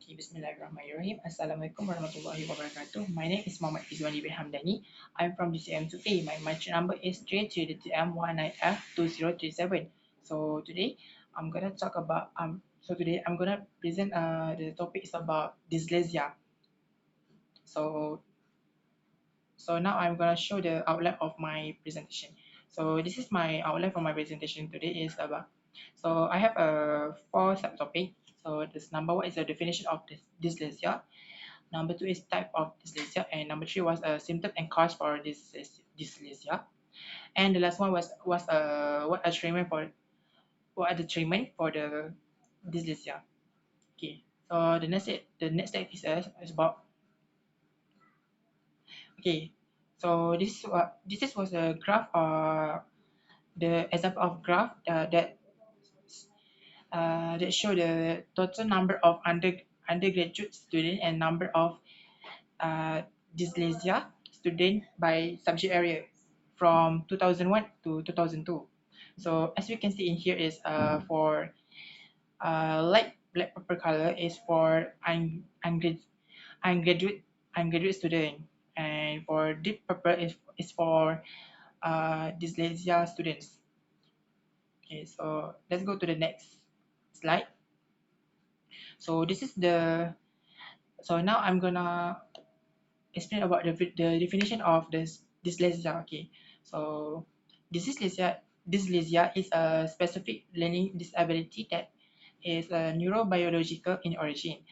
Okay, Bismillahirrahmanirrahim. Assalamualaikum warahmatullahi wabarakatuh. My name is Muhammad Izwandi bin Hamdani. I'm from DCM2A. My match number is 32DTM19F2037. So today I'm gonna present the topic is about dyslexia. So now I'm gonna show the outline of my presentation. So this is my outline for my presentation today is about. So I have four subtopic. So this number one is the definition of dyslexia. Number two is type of dyslexia, and number three was a symptom and cause for this dyslexia. And the last one was what are the treatment for the dyslexia. Okay. So the next step is about. Okay. So this was a graph the example of graph that show the total number of undergraduate student and number of uh, dyslexia student by subject area from 2001 to 2002. So as we can see in here is for light black purple color is for ungraduate undergraduate student, and for deep purple is for dyslexia students. Okay, so let's go to the next slide. So this is the so now I'm gonna explain about the definition of this dyslexia. Okay, so dyslexia is a specific learning disability that is neurobiological in origin.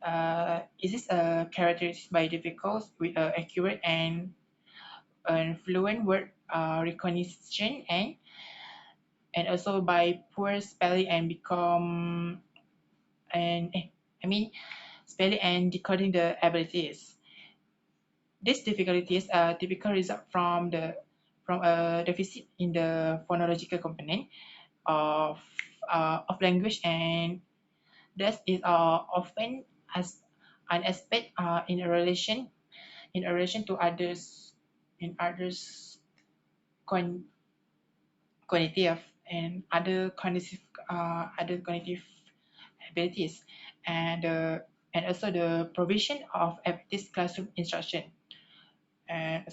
It is characterized by difficulties with accurate and fluent word recognition and also by poor spelling and become and I mean spelling and decoding the abilities. These difficulties are typical result from a deficit in the phonological component of language, and thus is often as an aspect in relation to others con, cognitive and other cognitive abilities, and uh, and also the provision of effective classroom instruction. And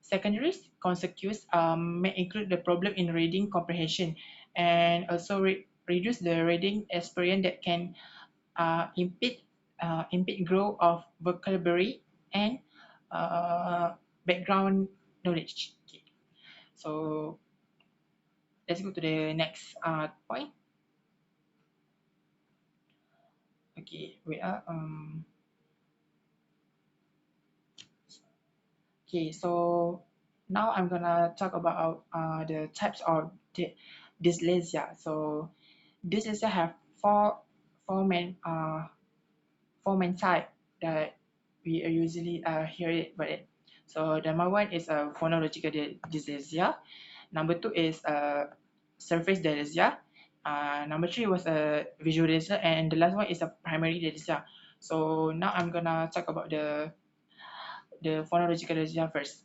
secondary consequences may include the problem in reading comprehension, and also reduce the reading experience that can impede growth of vocabulary and uh, background knowledge. Okay. So let's go to the next point. Okay, wait. Okay, so now I'm gonna talk about the types of dyslexia. So dyslexia have four main type that we usually hear it about it. So the number one is phonological dyslexia. Number two is surface dyslexia. Number three was visual dyslexia, and the last one is a primary dyslexia. So now I'm gonna talk about the phonological dyslexia first.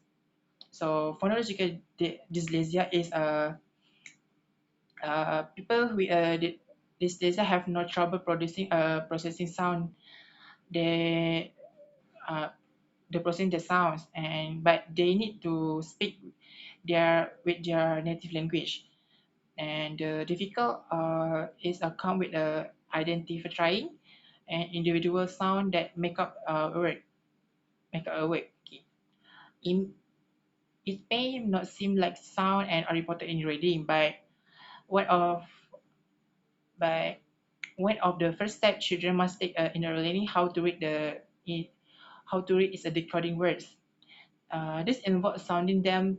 So phonological dyslexia is people with dyslexia have no trouble processing sound. They uh, they processing the sounds, and but they need to speak with their native language. And the difficult is come with identifying an individual sound that make up a word. Okay. In, it may not seem like sound and are reported in reading, one of but one of the first steps children must take in learning how to read is a decoding words. This involves sounding them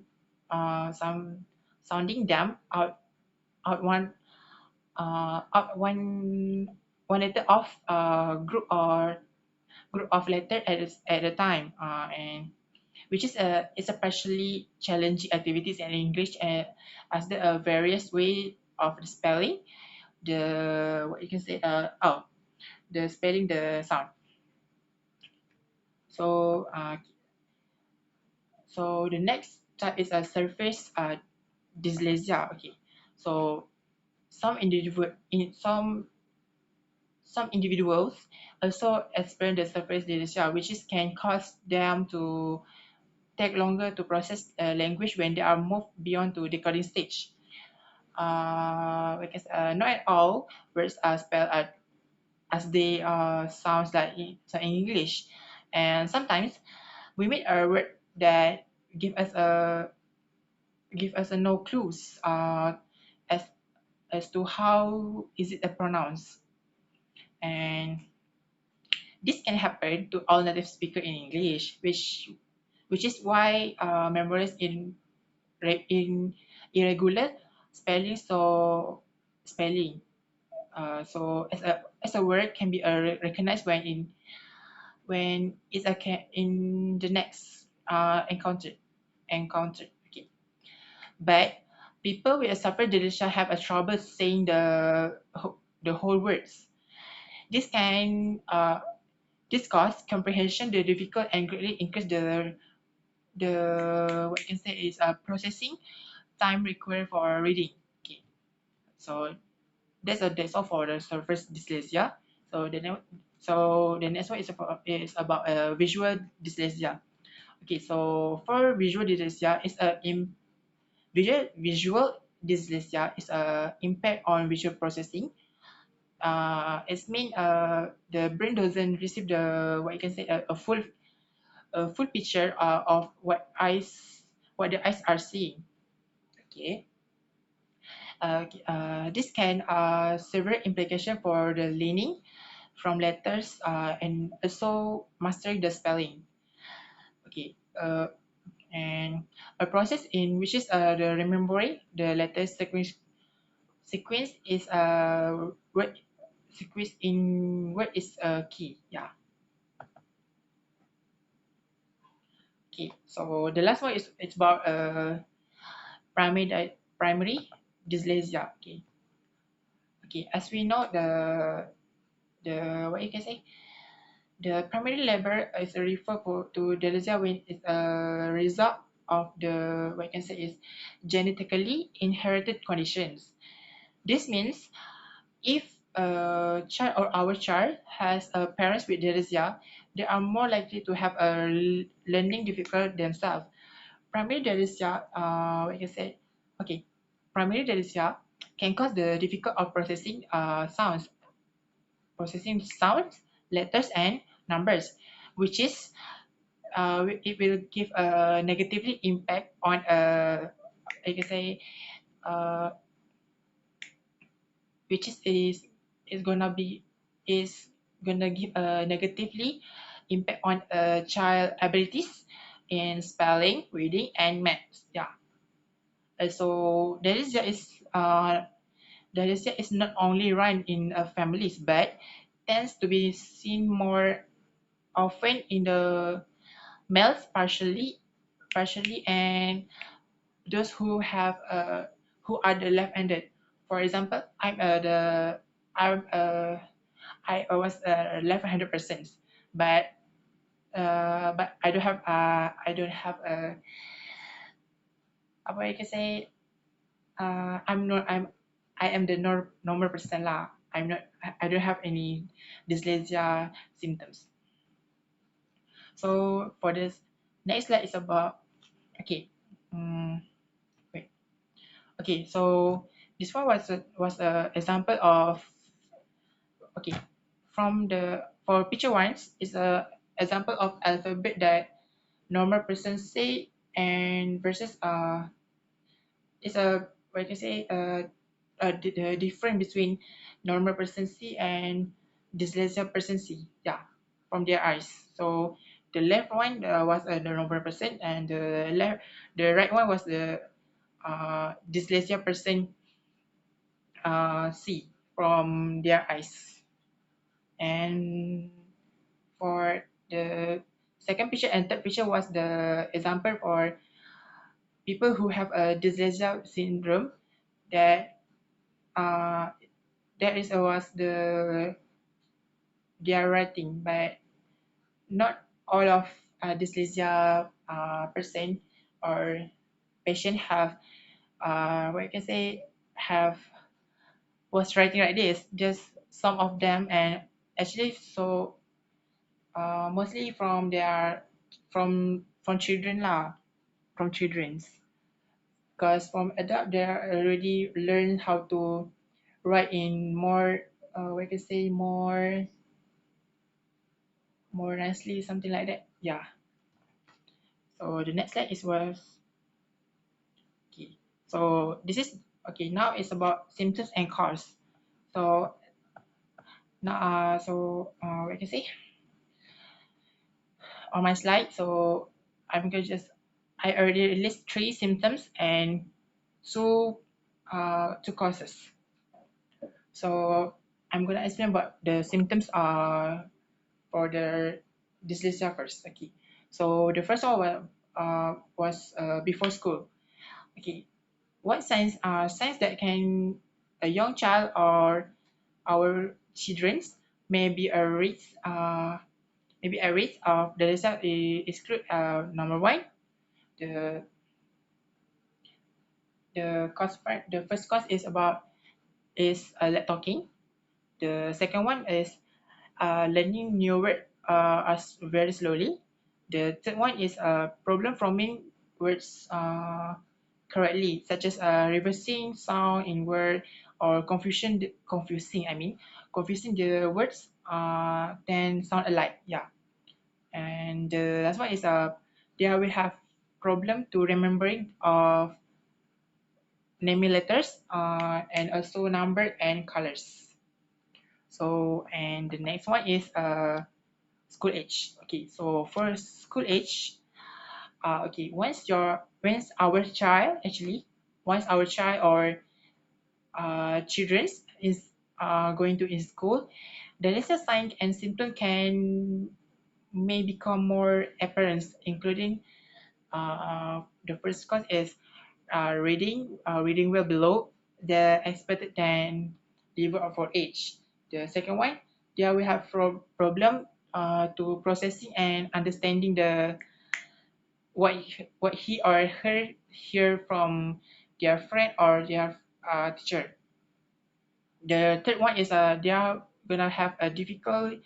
out one letter of group of letter at a time, and which is a it's a partially challenging activities in English, as there are various way of the spelling the what you can say the spelling the sound. So the next type is a surface dyslexia. Okay, so some individual in some individuals also experience the surface dyslexia, which is can cause them to take longer to process language when they are moved beyond to decoding stage. Because not at all words are spelled as they sounds like in English, and sometimes we meet a word that give us a no clues as to how is it pronounced, and this can happen to all native speaker in English, which is why memories in irregular spelling spelling. So as a word can be recognized when it's in the next encounter. Okay, but people with a suffer dyslexia have a trouble saying the whole words. This can this cause comprehension the difficult and greatly increase the what you can say is processing time required for reading. Okay, so that's all for the surface dyslexia. So the next one is about visual dyslexia. Okay, so for visual dyslexia is visual dyslexia is a impact on visual processing. It's mean the brain doesn't receive the what you can say a full picture of what the eyes are seeing. Okay, this can severe implication for the learning from letters and also mastering the spelling. Okay, and a process in which is the remembering the letter sequence is word sequence in word is key. Yeah. Okay. So the last one is it's about primary dyslexia. Okay. Okay. As we know the what you can say the primary level is a refer to dyslexia when it's a result of the what you can say is genetically inherited conditions. This means if a child or our child has a parents with dyslexia, they are more likely to have a learning difficult themselves. Primary dyslexia, what you say, okay, primary dyslexia can cause the difficult of processing sounds, letters, and numbers, which is it will give a negatively impact on I can say uh, which is gonna be is gonna give a negatively impact on a child abilities in spelling, reading, and maths. Yeah. So dyslexia is not only run in families but tends to be seen more often in the males partially and those who are the left-handed. For example, I'm I was a left-handed person, but I don't have a apa you can say I am the normal person lah. I don't have any dyslexia symptoms. So for this next slide is about okay. Wait. Okay, so this one was a example of okay from the for picture ones is a example of alphabet that normal person say and versus is a what you say the difference between normal person see and dyslexia person see, yeah, from their eyes. So the left one was the normal person and the right one was the dyslexia person see from their eyes. And for the second picture and third picture was the example for people who have a dyslexia syndrome that uh, that is was their writing, but not all of dyslexia person or patient have what you can say have was writing like this. Just some of them, and actually so mostly from children lah, from children's, because from adult they already learn how to write in more we can say more nicely, something like that. Yeah. So the next slide is was okay. So this is okay. Now it's about symptoms and cause. So now we can say on my slide. So I'm gonna just I already list three symptoms and two causes. So I'm gonna explain what the symptoms are for the dyslexia first. Okay. So the first one was before school. Okay. What signs that can a young child or our children's may be a risk maybe a risk of the result is number one, the the first cause is about is late talking. The second one is learning new word as very slowly. The third one is a problem forming words correctly, such as reversing sound in word or confusing the words then sound alike. Yeah. And the last one is they will have problem to remembering of naming letters and also number and colors. So and the next one is school age. Okay, so for school age, okay, once our child actually once our child or children is going to in school, the lesser sign and symptom can may become more apparent, including the first cause is reading well below the expected than level of our age. The second one, there we have problem to processing and understanding the what he or her hear from their friend or their teacher. The third one is they are gonna have a difficult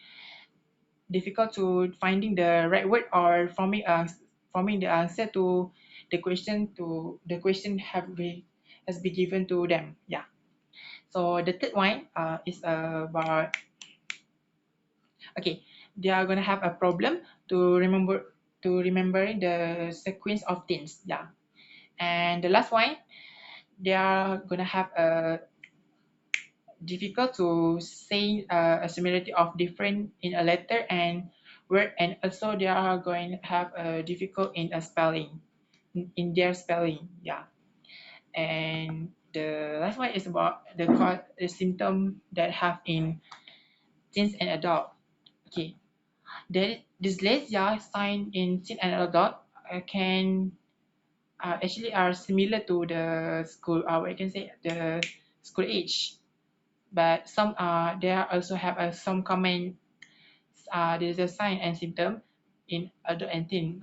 to finding the right word or forming the answer to the question has been given to them. Yeah. So the third one is about okay, they are gonna have a problem to remembering the sequence of things. Yeah. And the last one, they are gonna have a difficult to say a similarity of different in a letter and word, and also they are going to have a difficult in a spelling in their spelling. Yeah. And the last one is about the symptom that have in teens and adult. Okay, the dyslexia sign in teen and adult can actually are similar to the school I can say the school age, but some there also have some common there's a sign and symptom in adult and teen.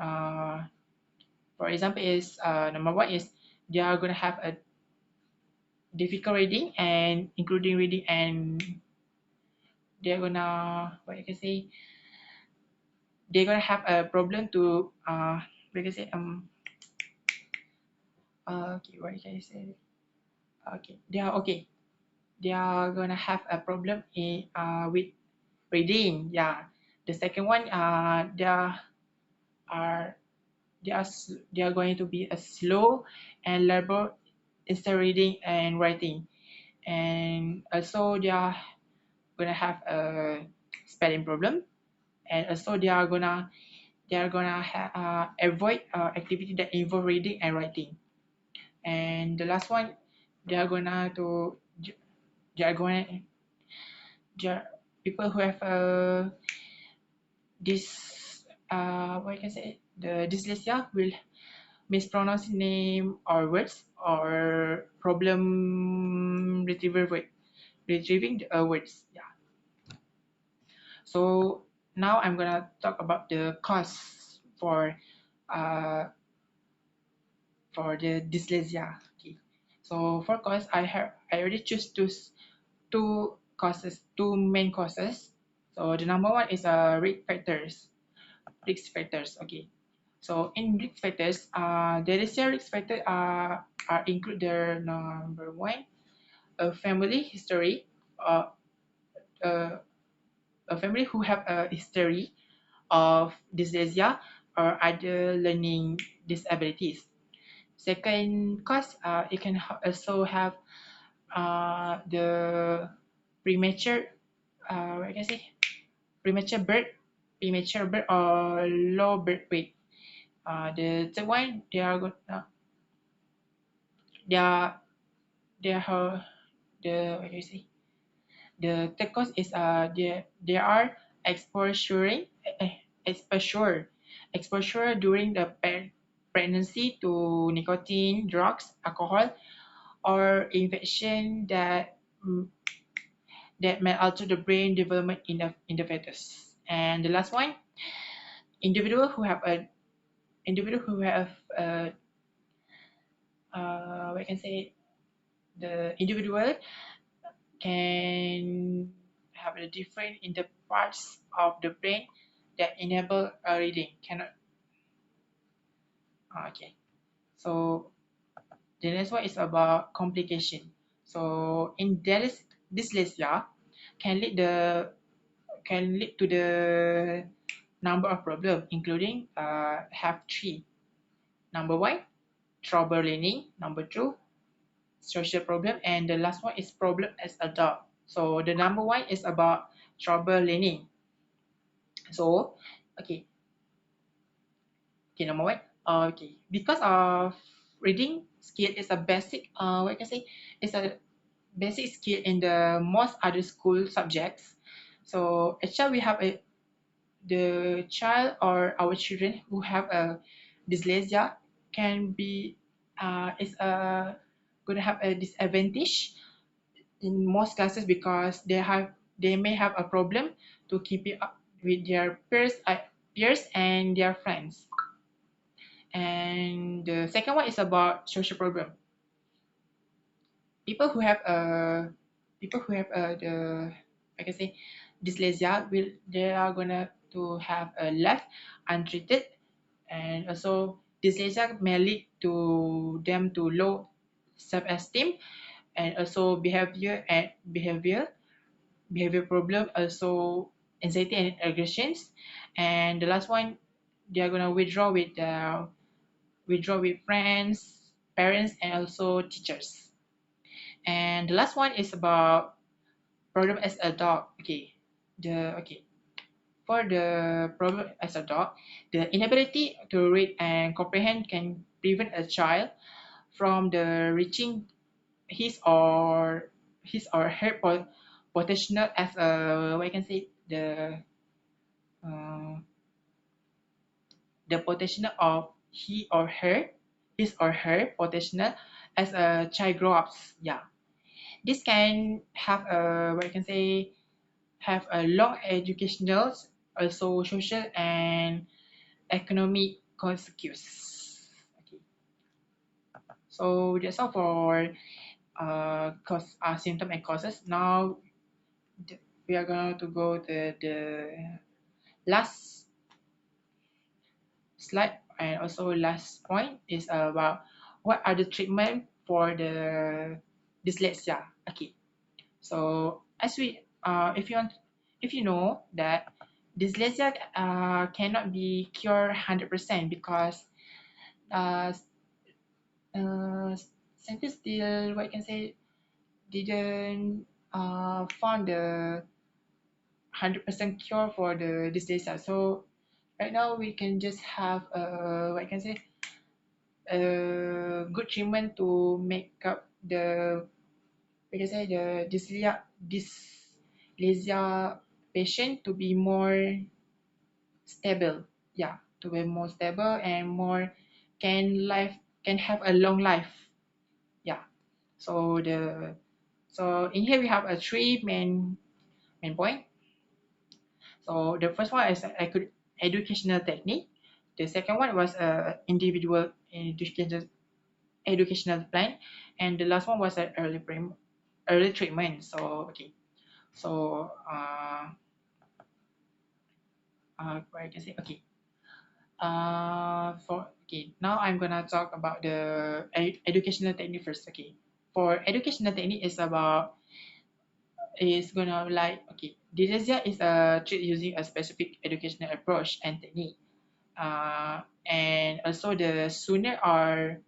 For example, is number one is they are gonna have a difficult reading and including reading, and they're gonna what you can say they're gonna have a problem to we can say okay, what can you say, okay, they are gonna have a problem in with reading. Yeah. The second one are they are going to be a slow and labor instead reading and writing, and also they are gonna have a spelling problem, and also they are gonna avoid activity that involve reading and writing. And the last one, they are gonna to they are going they are, people who have this what I can say the dyslexia will mispronounce name or words or problem retrieving the words. Yeah. So now I'm gonna talk about the cause for uh, for the dyslexia. Okay. So for cause I already choose two causes, two main causes. So the number one is risk factors. Risk factors. Okay. So in risk factors, there is a risk factor are include the number one, a family history, uh, uh, a family who have a history of dyslexia or other learning disabilities. Second cause, it can also have the premature, what can I say, premature birth, premature birth or low birth weight. The third one, they are, they are, the what can you say? The third cause is there are exposure, exposure, exposure during the pregnancy to nicotine, drugs, alcohol, or infection that may alter the brain development in the fetus. And the last one, individual who have a individual who have what can I say, the individual can have a different in the parts of the brain that enable reading. Cannot. Okay. So the next one is about complication. So in dyslexia can lead the can lead to the number of problems, including have three. Number one, trouble learning. Number two, social problem, and the last one is problem as adult. So the number one is about trouble learning. So okay, okay, number one, okay, because of reading skill is a basic, what can I say, it's a basic skill in the most other school subjects. So actually we have a the child or our children who have a dyslexia can be is a going to have a disadvantage in most classes because they may have a problem to keep it up with their peers and their friends. And the second one is about social problem. People who have the, I can say, dyslexia will they are gonna to have a left untreated, and also dyslexia may lead to them to low self-esteem and also behavior problem, also anxiety and aggressions. And the last one, they are gonna withdraw with friends, parents, and also teachers. And the last one is about problem as a dog. Okay, the okay for the problem as a dog, the inability to read and comprehend can prevent a child from the reaching his or her potential as a, what I can say, uh, the potential of his or her potential as a child grow ups. Yeah, this can have a, what I can say, have a long educational, also social and economic consequences. Okay, so that's all for symptom and causes. Now we are going to go to the last slide, and also last point is about what are the treatment for the dyslexia. Okay, so as we if you know that dyslexia cannot be cured 100% because uh, uh, scientists still, what I can say, didn't found the 100% cure for the dyslexia. So right now we can just have what I can say, a good treatment to make up the, we can say, the dyslexia patient to be more stable. Yeah, to be more stable and more can have a long life. Yeah. So in here we have a three main point. So the first one is educational technique. The second one was individual educational plan, and the last one was early treatment. So okay, So what I can say, okay. For okay, now I'm gonna talk about the educational technique first. Okay, for educational technique is gonna like okay, dyslexia is a treat using a specific educational approach and technique. And also the sooner or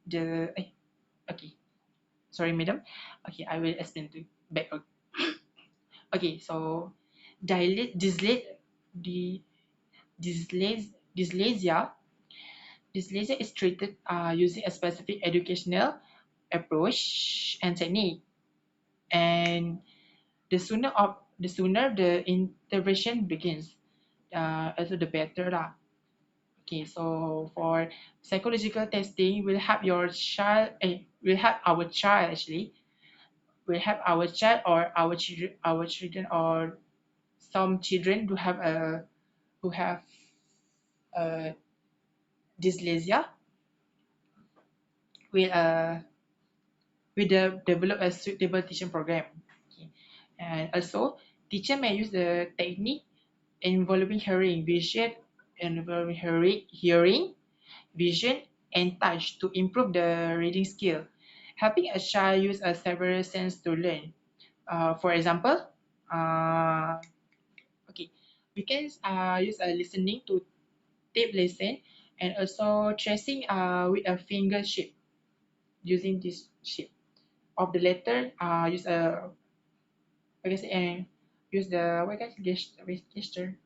the okay, sorry, madam. Okay, I will explain to back. Okay, so dilate dyslate the dyslexia dyslexia is treated using a specific educational approach and technique, and the sooner the intervention begins, also the better lah. Okay, so for psychological testing, will help our child actually, will help our child or our children or some children who have uh, dyslexia will develop a suitable teaching program. Okay. And also, teacher may use the technique involving hearing, vision, and touch to improve the reading skill, helping a child use a several sense to learn. For example, uh, okay, we can use a listening to tape lesson and also tracing with a finger shape using this shape of the letter. Use a I guess and use the what guys gesture.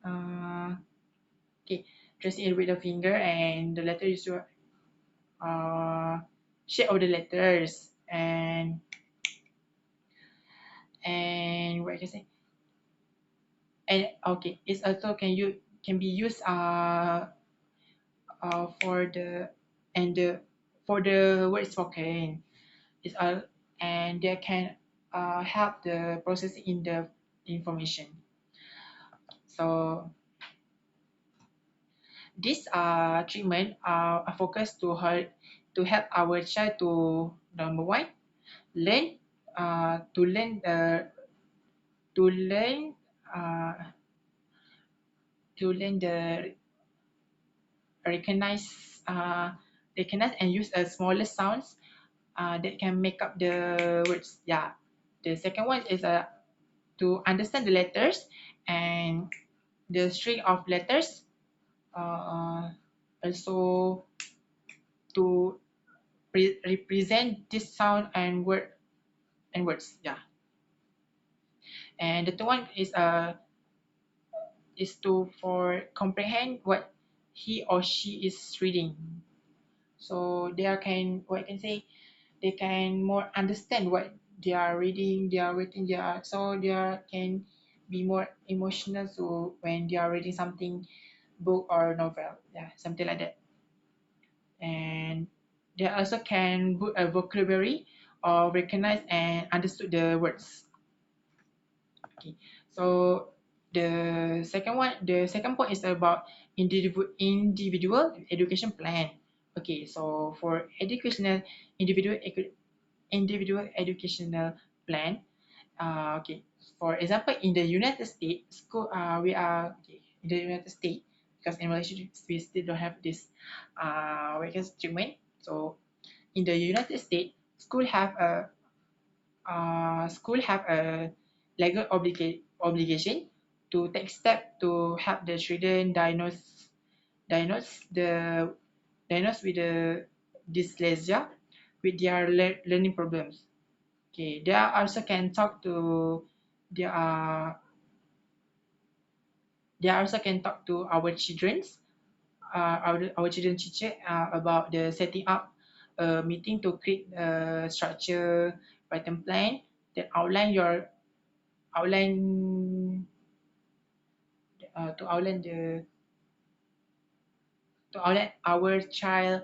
Okay, tracing it with the finger and the letter is your shape of the letters and what I can say and okay it's also can be used for the and the for the word spoken is and they can help the processing in the information. So this treatment are focused to help our child to number one learn to learn to learn uh, to learn the recognize uh, recognize and use a smaller sounds that can make up the words. Yeah. The second one is to understand the letters and the string of letters. Also to represent this sound and words. Yeah. And the third one is to for comprehend what he or she is reading. So they can what I can say they can more understand what they are reading, they are reading, so they can be more emotional so when they are reading something book or novel, yeah, something like that. And they also can put a vocabulary or recognize and understood the words. Okay, so the second point is about individual education plan. Okay, so for individual educational plan. Okay, for example, in the United States, we are okay, in the United States because in Malaysia we still don't have this treatment. So in the United States, school have a legal obligation to take step to help the children diagnose the diagnosed with the dyslexia with their learning problems. Okay, they also can talk to they are they also can talk to our children's our children teacher about the setting up a meeting to create a structure written plan that outline to outline our child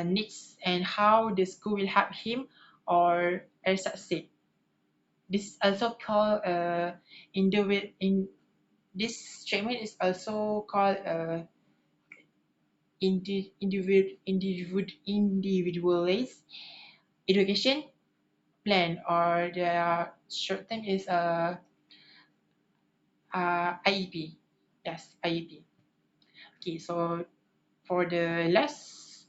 needs and how the school will help him or succeed. This is also called in this treatment is also called individualized education plan, or the short term is IEP. Yes, IEP. Okay, so for the last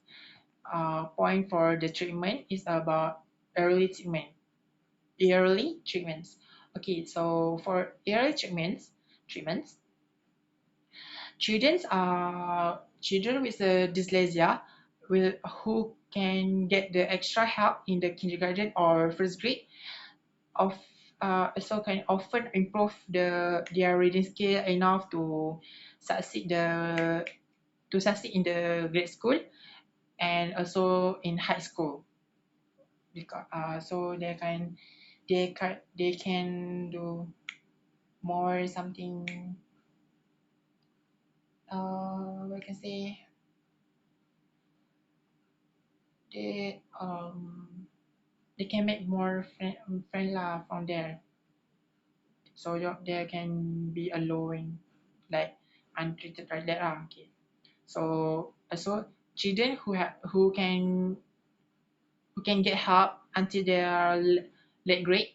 point for the treatment is about early treatment. Early treatments. Okay, so for early treatments, children with dyslexia will who can get the extra help in the kindergarten or first grade of also can often improve their reading skill enough succeed the succeed in the grade school and also in high school, because so they can do more something, we can say they they can make more friend lah from there, so they can be alone, like untreated like that lah. Okay, so also children who can get help until they are late grade,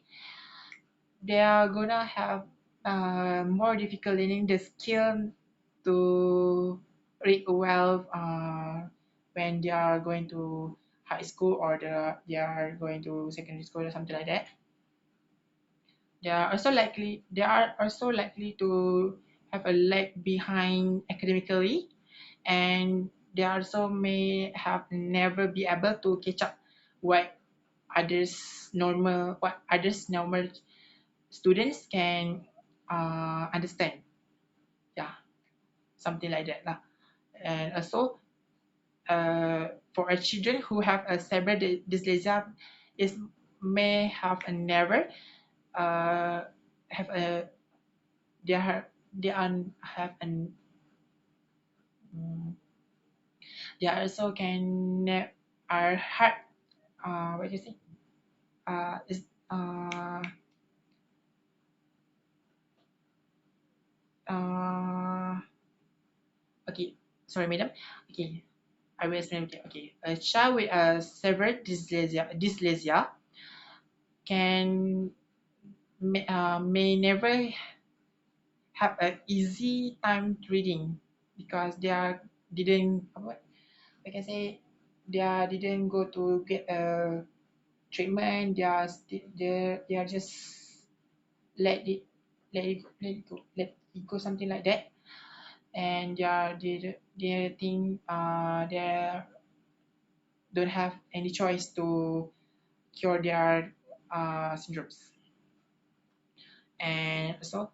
they are gonna have more difficult learning the skill to read well when they are going to high school, or they are going to secondary school or something like that. They are also likely to have a lag behind academically, and they also may have never be able to catch up what what others normal students can understand. Yeah, something like that lah. And also for a children who have a severe dyslexia, is may have a never uh, have a they are they are have an mm, they also can are hard, what do you say, is uh okay, sorry madam. Okay, I will explain. Okay, a child with a severe dyslexia can may never have an easy time reading, because they are didn't what I can say, they are didn't go to get a treatment. They are just let it let it go, something like that. And they think they don't have any choice to cure their syndromes. And also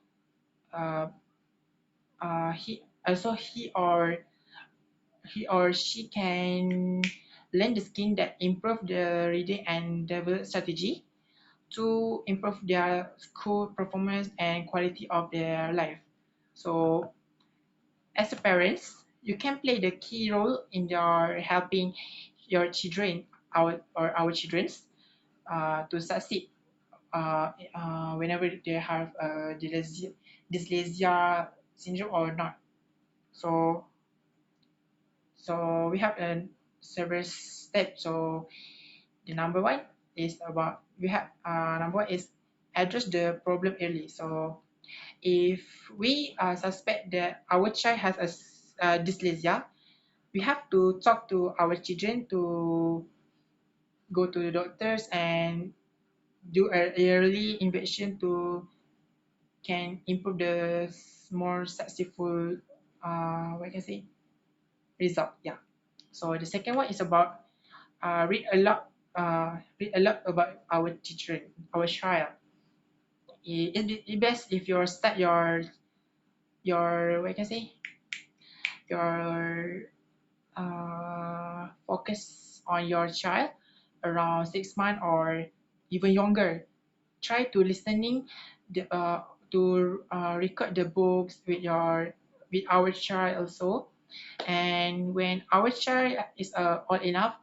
uh, he or she can learn the skill that improve the reading and develop strategy to improve their school performance and quality of their life. So as a parents, you can play the key role in your helping your children, our children's to succeed whenever they have dyslexia syndrome or not. So we have several steps. So the number one is about we have number one is address the problem early. So if we suspect that our child has dyslexia, we have to talk to our children to go to the doctors and do an early investigation to can improve the more successful what can I say, result. Yeah. So the second one is about read a lot about our children, our child. It best if you start your what can I say, your focus on your child around 6 months or even younger. Try to listening to record the books with our child also. And when our child is old enough,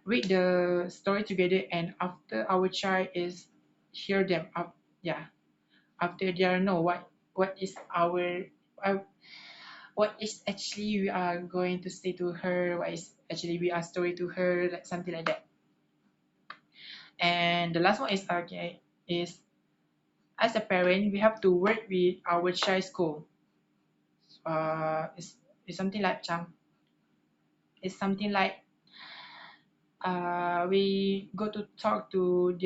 read the story together, and after our child is hear them up, yeah, after they know what is uh, what is actually we are going to say to her, what is actually we are story to her, like something like that. And the last one is is as a parent we have to work with our child school. It's something like it's something like we go to talk to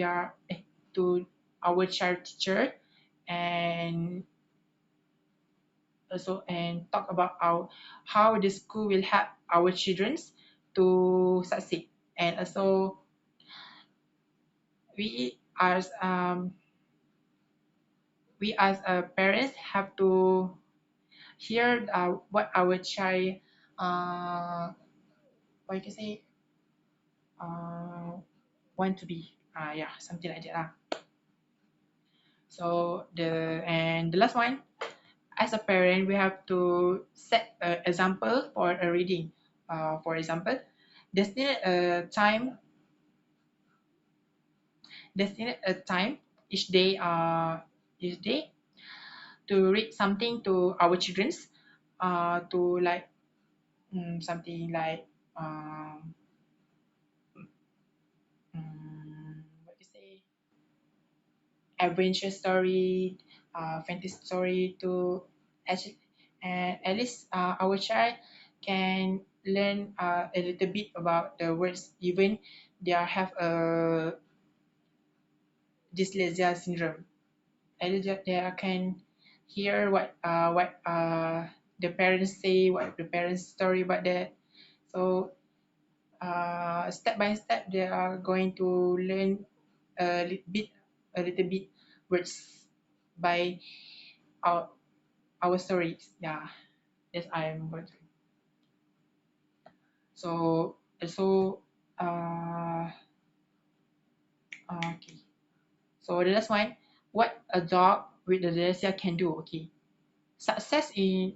to our child teacher and also and talk about how the school will help our children to succeed. And also we as parents have to hear what our child what you can say uh, want to be, yeah, something like that lah. So the last one, as a parent we have to set an example for a reading. For example, destinate a time destinate a time each day to read something to our childrens, to like something like what you say, adventure story, fantasy story to actually, and at least our child can learn a little bit about the words, even they have a dyslexia syndrome. At least they can hear what the parents say, what the parents story about that. So step by step they are going to learn a little bit words by our our stories. Yeah, yes, I'm going to. So also uh okay. So the last one, what a dog with the dyslexia can do. Okay, success in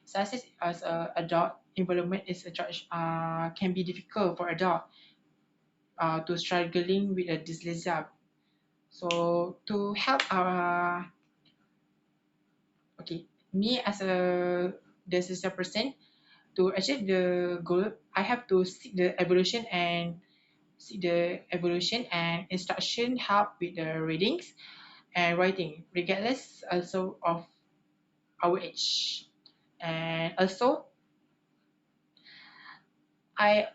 success as a adult involvement is a judge can be difficult for adult to struggling with a dyslexia. So to help our okay, me as a dyslexia person, to achieve the goal, I have to seek the evolution and instruction help with the readings and writing, regardless also of our age. And also, I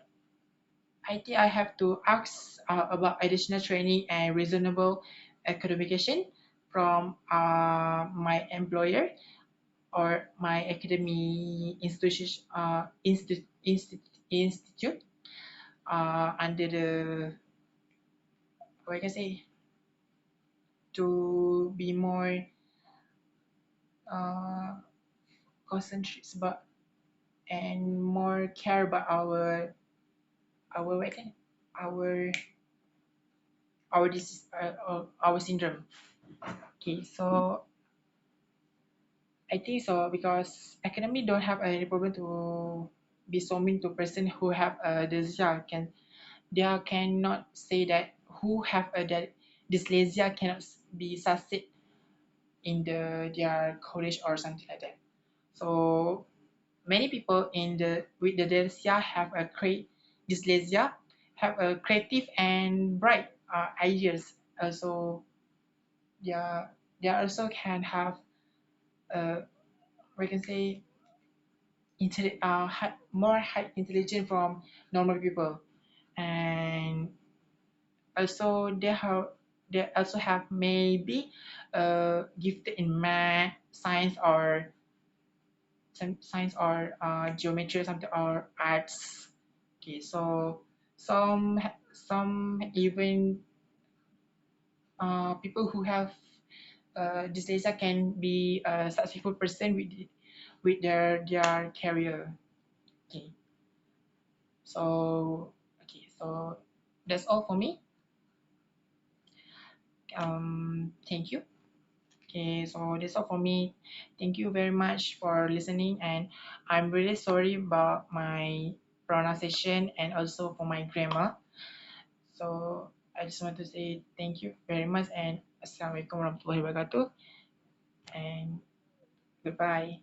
I think I have to ask about additional training and reasonable accommodation from my employer or my academy institute under the what I can say, to be more uh, concentrate about and more care about our what can our our disease, our syndrome. Okay, so I think so because academy don't have any problem to be so mean to person who have a dyslexia. They cannot say that who have a dyslexia cannot be succeed in their college or something like that. So many people in the with the dyslexia have a creative and bright ideas. Also, they they also can have we can say more high intelligence from normal people, and also they also have maybe gifted in math, science, or some science or geometry or something or arts. Okay, so some even people who have dyslexia can be a successful person with their career. Okay, so so that's all for me. Thank you. Okay, so that's all for me. Thank you very much for listening, and I'm really sorry about my pronunciation and also for my grammar. So I just want to say thank you very much and Assalamualaikum warahmatullahi wabarakatuh and goodbye.